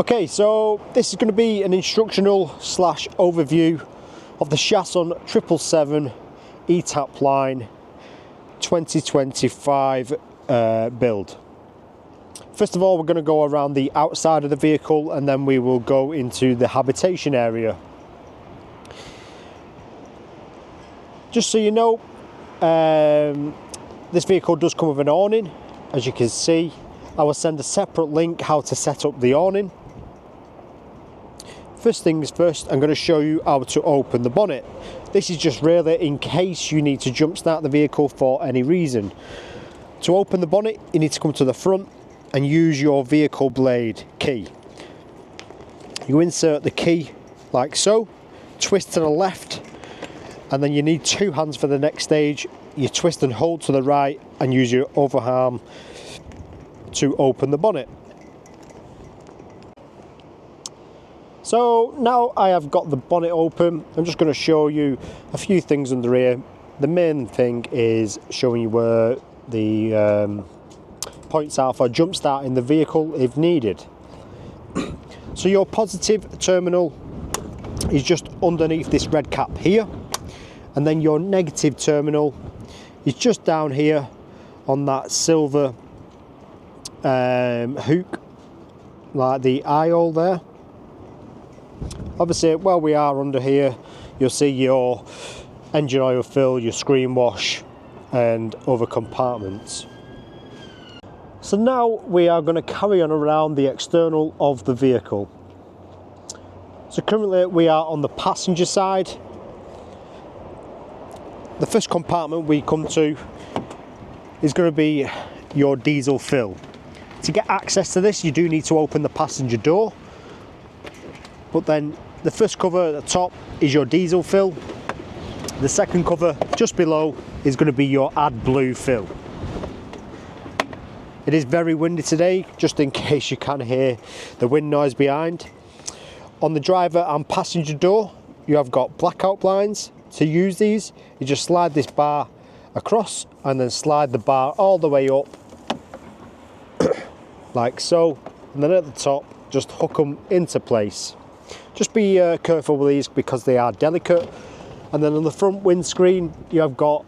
Okay, so this is going to be an instructional slash overview of the Chausson 777 Etape line 2025 build. First of all, we're going to go around the outside of the vehicle and then we will go into the habitation area. Just so you know, this vehicle does come with an awning. As you can see, I will send a separate link how to set up the awning. First things first, I'm going to show you how to open the bonnet. This is just really in case you need to jump start the vehicle for any reason. To open the bonnet, you need to come to the front and use your vehicle blade key. You insert the key like so, twist to the left, and then you need two hands for the next stage. You twist and hold to the right and use your other arm to open the bonnet. So now I have got the bonnet open, I'm just going to show you a few things under here. The main thing is showing you where the points are for jump starting the vehicle if needed. So your positive terminal is just underneath this red cap here, and then your negative terminal is just down here on that silver hook, like the eye hole there. Obviously, while we are under here, you'll see your engine oil fill, your screen wash and other compartments. So now we are going to carry on around the external of the vehicle. So currently we are on the passenger side. The first compartment we come to is going to be your diesel fill. To get access to this, you do need to open the passenger door. But then the first cover at the top is your diesel fill. The second cover just below is going to be your AdBlue fill. It is very windy today, just in case you can hear the wind noise behind. On the driver and passenger door, you have got blackout blinds. To use these, you just slide this bar across and then slide the bar all the way up like so, and then at the top just hook them into place. Just be careful with these because they are delicate. And then on the front windscreen you have got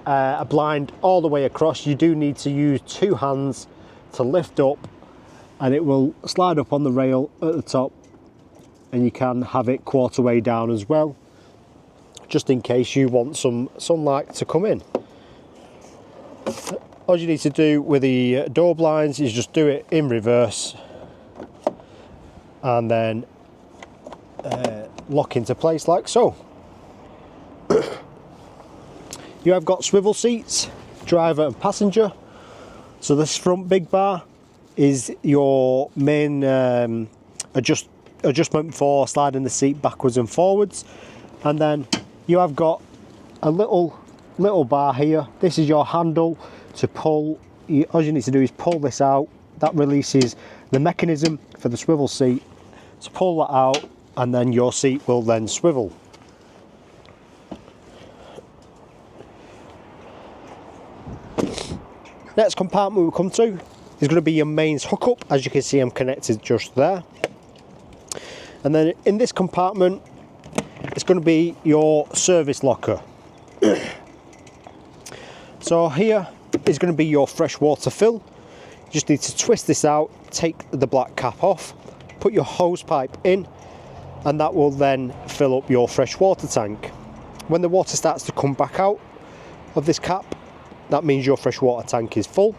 a blind all the way across. You do need to use two hands to lift up and it will slide up on the rail at the top, and you can have it quarter way down as well, just in case you want some sunlight to come in. All you need to do with the door blinds is just do it in reverse and then lock into place like so. You have got swivel seats, driver and passenger. So this front big bar is your main adjustment for sliding the seat backwards and forwards. And then you have got a little bar here. This is your handle to pull. All you need to do is pull this out. That releases the mechanism for the swivel seat. To pull that out, and then your seat will then swivel. Next compartment we'll come to is going to be your mains hookup. As you can see, I'm connected just there. And then in this compartment, it's going to be your service locker. So here is going to be your freshwater fill. You just need to twist this out, take the black cap off, put your hose pipe in, and that will then fill up your freshwater tank. When the water starts to come back out of this cap, that means your freshwater tank is full.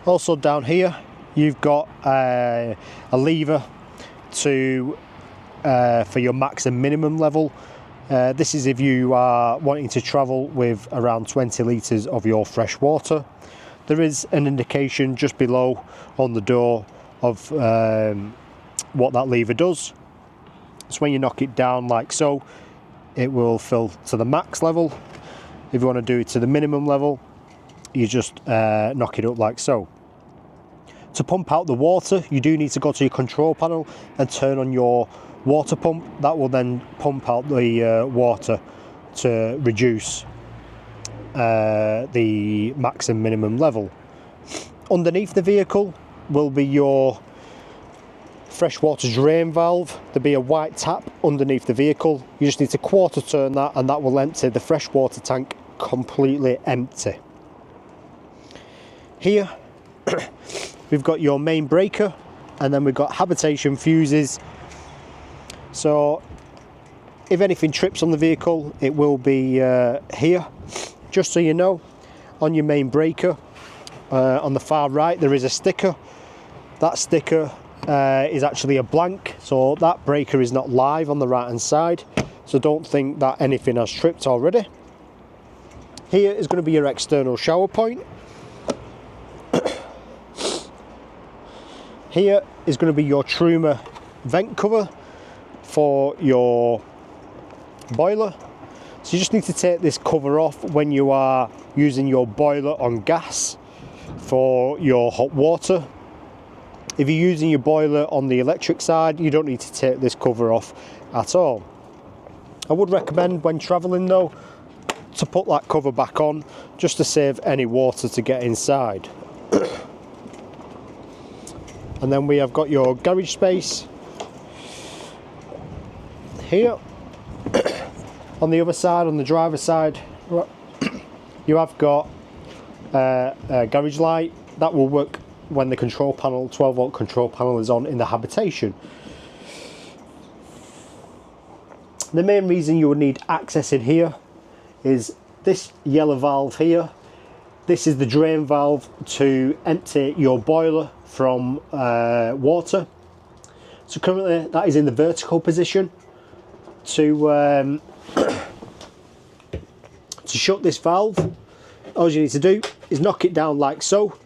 Also down here you've got a lever for your max and minimum level. This is if you are wanting to travel with around 20 litres of your fresh water. There is an indication just below on the door of what that lever does. So when you knock it down like so, it will fill to the max level. If you want to do it to the minimum level, you just knock it up like so. To pump out the water, you do need to go to your control panel and turn on your water pump. That will then pump out the water to reduce the max and minimum level. Underneath the vehicle will be your freshwater drain valve. There'll be a white tap underneath the vehicle. You just need to quarter turn that and that will empty the freshwater tank completely empty. Here we've got your main breaker, and then we've got habitation fuses. So if anything trips on the vehicle, it will be here. Just so you know, on your main breaker, on the far right, there is a sticker. That sticker is actually a blank, so that breaker is not live on the right hand side. So don't think that anything has tripped already. Here is going to be your external shower point. Here is going to be your Truma vent cover for your boiler. So you just need to take this cover off when you are using your boiler on gas for your hot water. If you're using your boiler on the electric side, you don't need to take this cover off at all. I would recommend when traveling though to put that cover back on, just to save any water to get inside. And then we have got your garage space here. On the other side, on the driver's side, you have got a garage light that will work when the control panel, 12 volt control panel, is on in the habitation. The main reason you would need access in here is this yellow valve here. This is the drain valve to empty your boiler from water. So currently that is in the vertical position. To shut this valve, all you need to do is knock it down like so,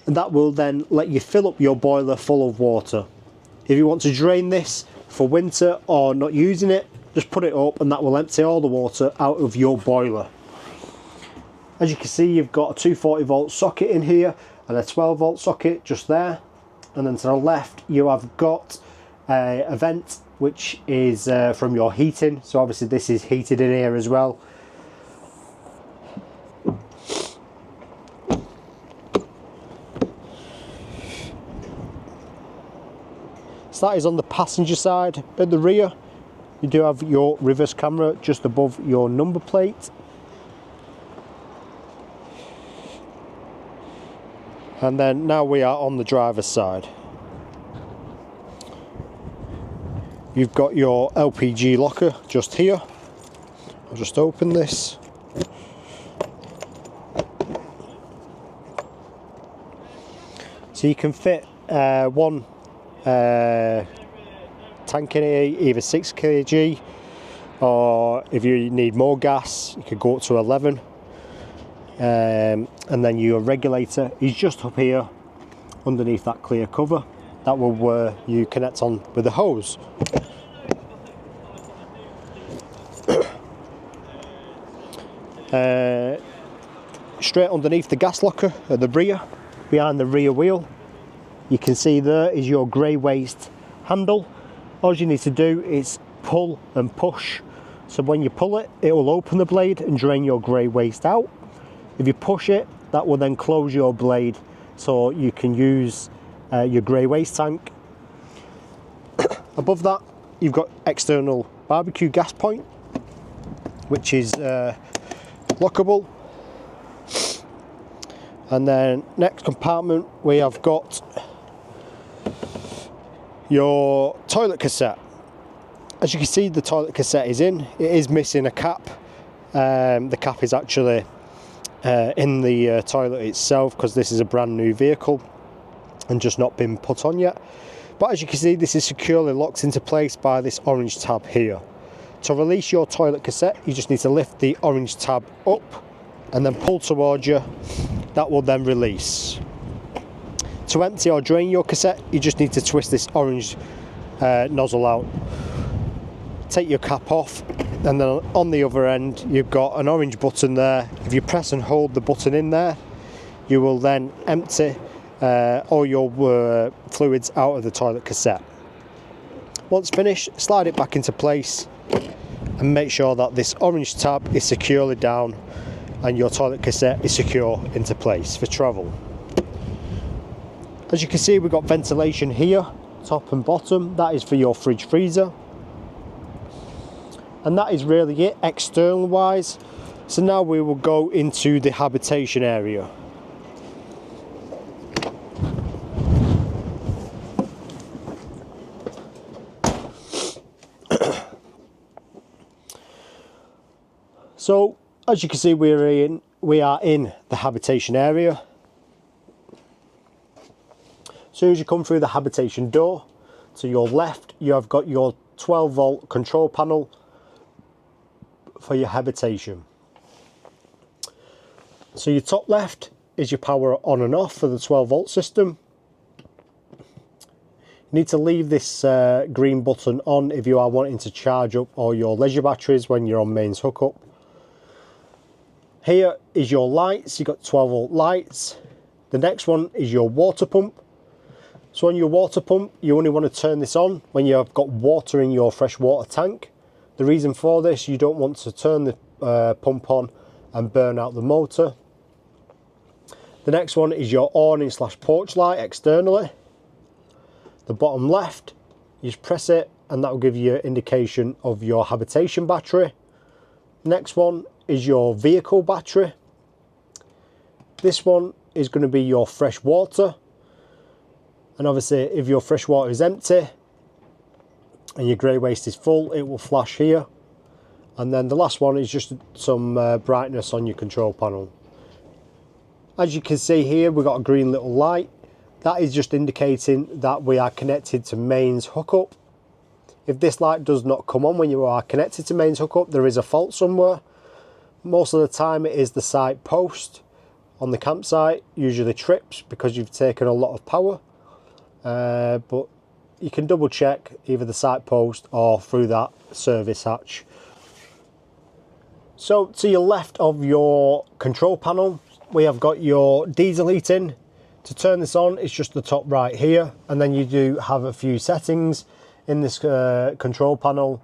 and that will then let you fill up your boiler full of water. If you want to drain this for winter or not using it, just put it up and that will empty all the water out of your boiler. As you can see, you've got a 240 volt socket in here and a 12 volt socket just there, and then to the left you have got a vent which is from your heating. So obviously this is heated in here as well. So that is on the passenger side. At the rear you do have your reverse camera just above your number plate. And then now we are on the driver's side. You've got your LPG locker just here. I'll just open this. So you can fit one tank in here, either 6 kg, or if you need more gas you could go up to 11. And then your regulator is just up here underneath that clear cover. That will where you connect on with the hose. Straight underneath the gas locker at the rear, behind the rear wheel, you can see there is your grey waste handle. All you need to do is pull and push. So when you pull it, it will open the blade and drain your grey waste out. If you push it, that will then close your blade so you can use your grey waste tank. Above that you've got external barbecue gas point, which is lockable. And then next compartment we have got your toilet cassette. As you can see, the toilet cassette is in. It is missing a cap. The cap is actually in the toilet itself because this is a brand new vehicle and just not been put on yet. But as you can see, this is securely locked into place by this orange tab here. To release your toilet cassette, you just need to lift the orange tab up and then pull towards you. That will then release. To empty or drain your cassette, you just need to twist this orange nozzle out. Take your cap off, and then on the other end you've got an orange button there. If you press and hold the button in there, you will then empty all your fluids out of the toilet cassette. Once finished, slide it back into place and make sure that this orange tab is securely down and your toilet cassette is secure into place for travel. As you can see, we've got ventilation here top and bottom. That is for your fridge freezer. And that is really it external wise. So now we will go into the habitation area. So as you can see, we are in the habitation area. As soon as you come through the habitation door, to your left you have got your 12-volt control panel for your habitation. So your top left is your power on and off for the 12-volt system. You need to leave this green button on if you are wanting to charge up all your leisure batteries when you're on mains hookup. Here is your lights. You've got 12-volt lights. The next one is your water pump. So on your water pump, you only want to turn this on when you've got water in your freshwater tank. The reason for this, you don't want to turn the pump on and burn out the motor. The next one is your awning / porch light externally. The bottom left, you just press it and that will give you an indication of your habitation battery. Next one is your vehicle battery. This one is going to be your fresh water. And obviously if your fresh water is empty and your grey waste is full, it will flash here. And then the last one is just some brightness on your control panel. As you can see here, we've got a green little light. That is just indicating that we are connected to mains hookup. If this light does not come on when you are connected to mains hookup, there is a fault somewhere. Most of the time it is the site post on the campsite, usually trips because you've taken a lot of power. But you can double check either the site post or through that service hatch. So to your left of your control panel, we have got your diesel heating. To turn this on, it's just the top right here, and then you do have a few settings in this control panel,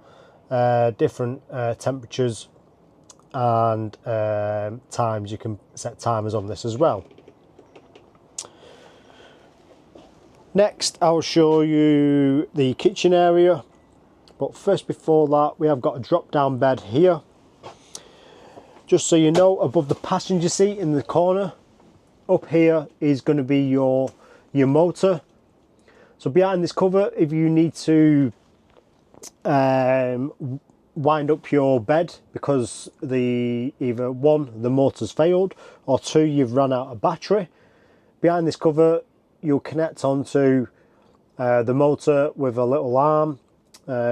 different temperatures and times. You can set timers on this as well. Next, I'll show you the kitchen area, but first before that, we have got a drop down bed here. Just so you know, above the passenger seat in the corner, up here is going to be your motor. So behind this cover, if you need to wind up your bed because either one, the motor's failed, or two, you've run out of battery, behind this cover you'll connect onto the motor with a little arm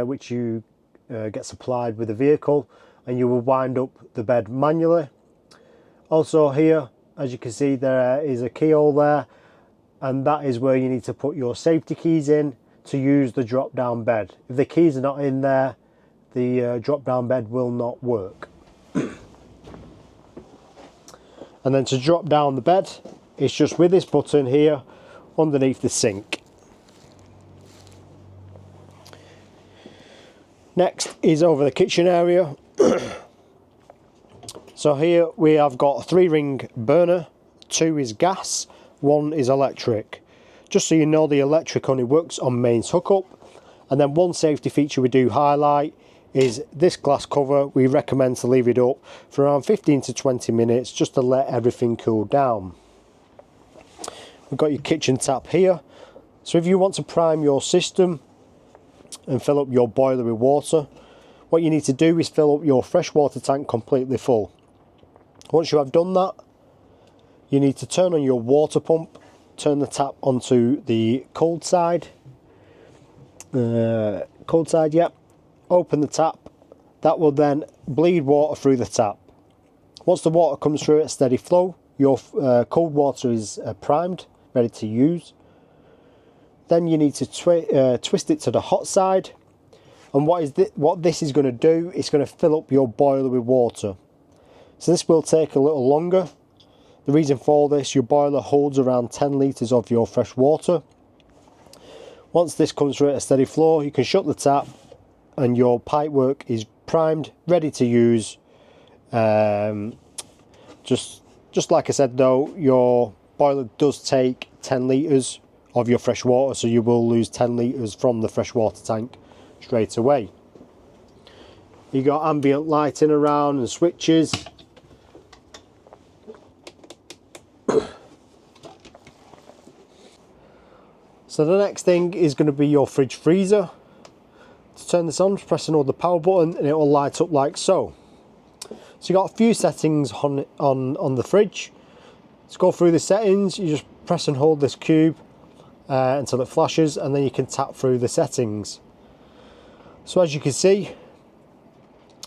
which you get supplied with the vehicle, and you will wind up the bed manually. Also here, as you can see, there is a keyhole there, and that is where you need to put your safety keys in to use the drop down bed. If the keys are not in there, the drop down bed will not work. And then to drop down the bed, it's just with this button here underneath the sink. Next is over the kitchen area. So here we have got a 3-ring burner, 2 is gas, 1 is electric. Just so you know, the electric only works on mains hookup. And then one safety feature we do highlight is this glass cover. We recommend to leave it up for around 15 to 20 minutes just to let everything cool down. We've got your kitchen tap here. So if you want to prime your system and fill up your boiler with water, what you need to do is fill up your freshwater tank completely full. Once you have done that, you need to turn on your water pump, turn the tap onto the cold side. Yep. Open the tap. That will then bleed water through the tap. Once the water comes through at a steady flow, your cold water is primed, ready to use. Then you need to twist it to the hot side. And what this is going to do, it's going to fill up your boiler with water. So this will take a little longer. The reason for this, your boiler holds around 10 litres of your fresh water. Once this comes through at a steady flow, you can shut the tap and your pipework is primed, ready to use. Just like I said though, your boiler does take 10 litres of your fresh water, so you will lose 10 litres from the fresh water tank straight away. You got ambient lighting around and switches. So the next thing is going to be your fridge freezer. To turn this on, just press and hold the power button and it will light up like so. So you got a few settings on the fridge. To go through the settings, you just press and hold this cube until it flashes, and then you can tap through the settings. So as you can see,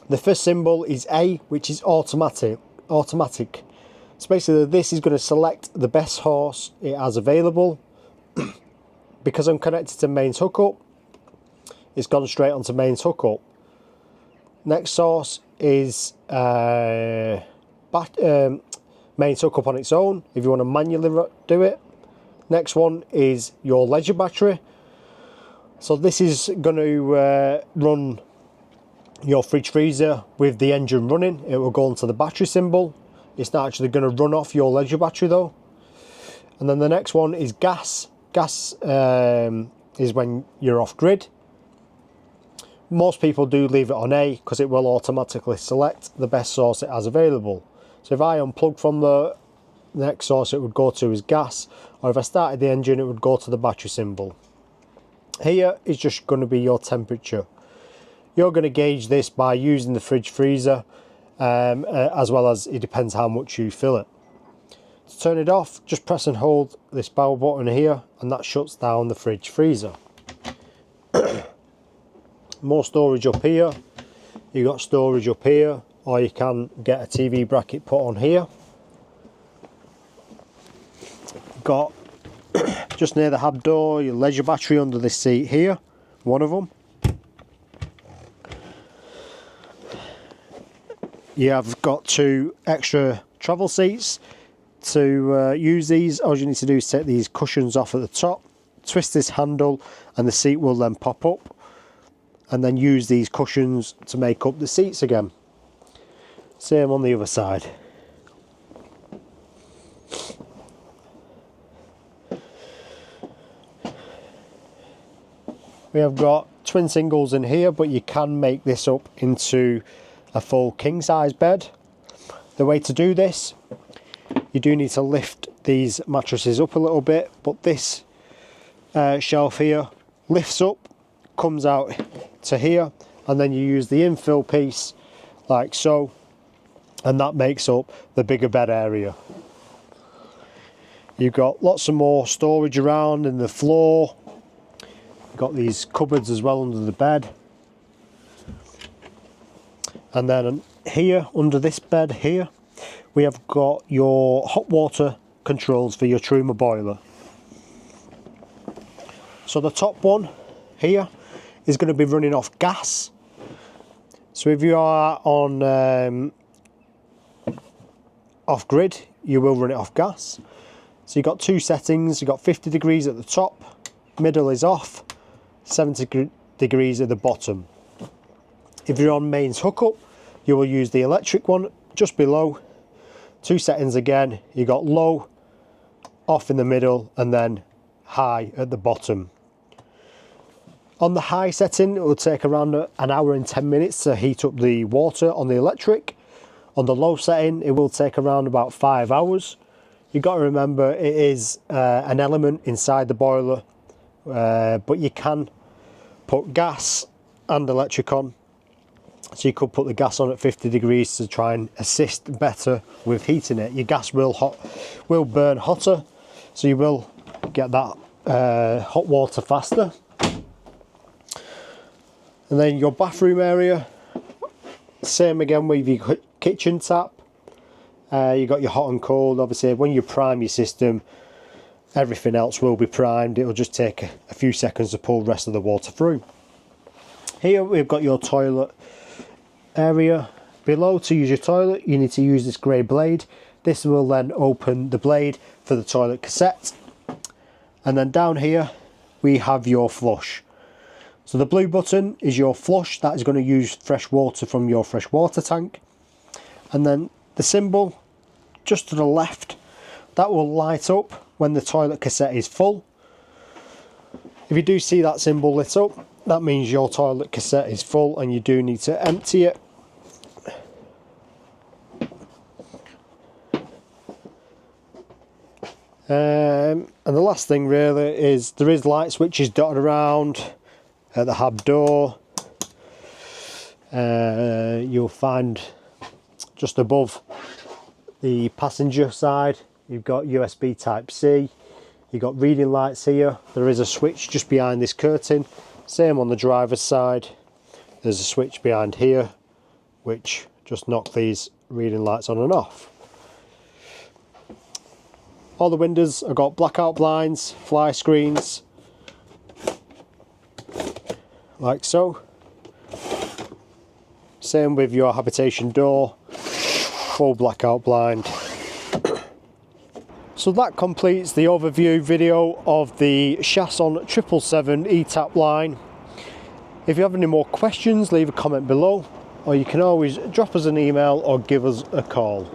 the first symbol is A, which is automatic. So basically this is going to select the best horse it has available. Because I'm connected to mains hookup, it's gone straight onto mains hookup. Next source is mains hookup on its own, if you want to manually do it. Next one is your leisure battery. So this is going to run your fridge freezer with the engine running. It will go onto the battery symbol. It's not actually going to run off your leisure battery though. And then the next one is gas. Gas is when you're off grid. Most people do leave it on A because it will automatically select the best source it has available. So if I unplug from the next source it would go to is gas, or if I started the engine it would go to the battery symbol. Here is just going to be your temperature. You're going to gauge this by using the fridge freezer, as well as it depends how much you fill it. To turn it off, just press and hold this power button here, and that shuts down the fridge freezer. More storage up here. You've got storage up here, or you can get a TV bracket put on here. Got just near the hab door your leisure battery under this seat here, one of them. You have got 2 extra travel seats. To use these, all you need to do is take these cushions off at the top, twist this handle, and the seat will then pop up, and then use these cushions to make up the seats again. Same on the other side. We have got twin singles in here, but you can make this up into a full king size bed. The way to do this, you do need to lift these mattresses up a little bit, but this shelf here lifts up, comes out to here, and then you use the infill piece like so, and that makes up the bigger bed area. You've got lots of more storage around in the floor. You've got these cupboards as well under the bed. And then here, under this bed here, we have got your hot water controls for your Truma boiler. So the top one here is going to be running off gas. So if you are on off grid, you will run it off gas. So you've got 2 settings. You've got 50 degrees at the top, middle is off, 70 degrees at the bottom. If you're on mains hookup, you will use the electric one just below. 2 settings again. You got low, off in the middle, and then high at the bottom. On the high setting, it will take around an hour and 10 minutes to heat up the water on the electric. On the low setting, it will take around about 5 hours. You've got to remember it is an element inside the boiler, but you can put gas and electric on. So you could put the gas on at 50 degrees to try and assist better with heating it. Your gas will burn hotter, so you will get that hot water faster. And then your bathroom area, same again with your kitchen tap. You've got your hot and cold. Obviously when you prime your system, everything else will be primed. It will just take a few seconds to pull the rest of the water through. Here we've got your toilet area. Below, to use your toilet, you need to use this grey blade. This will then open the blade for the toilet cassette. And then down here we have your flush. So the blue button is your flush. That is going to use fresh water from your fresh water tank. And then the symbol just to the left, that will light up when the toilet cassette is full. If you do see that symbol lit up, that means your toilet cassette is full and you do need to empty it. And the last thing really is there is light switches dotted around at the hab door. You'll find just above the passenger side you've got USB Type C, you've got reading lights here, there is a switch just behind this curtain, same on the driver's side, there's a switch behind here which just knock these reading lights on and off. All the windows have got blackout blinds, fly screens, like so. Same with your habitation door, full blackout blind. So that completes the overview video of the Chausson 777 Etape line. If you have any more questions, leave a comment below, or you can always drop us an email or give us a call.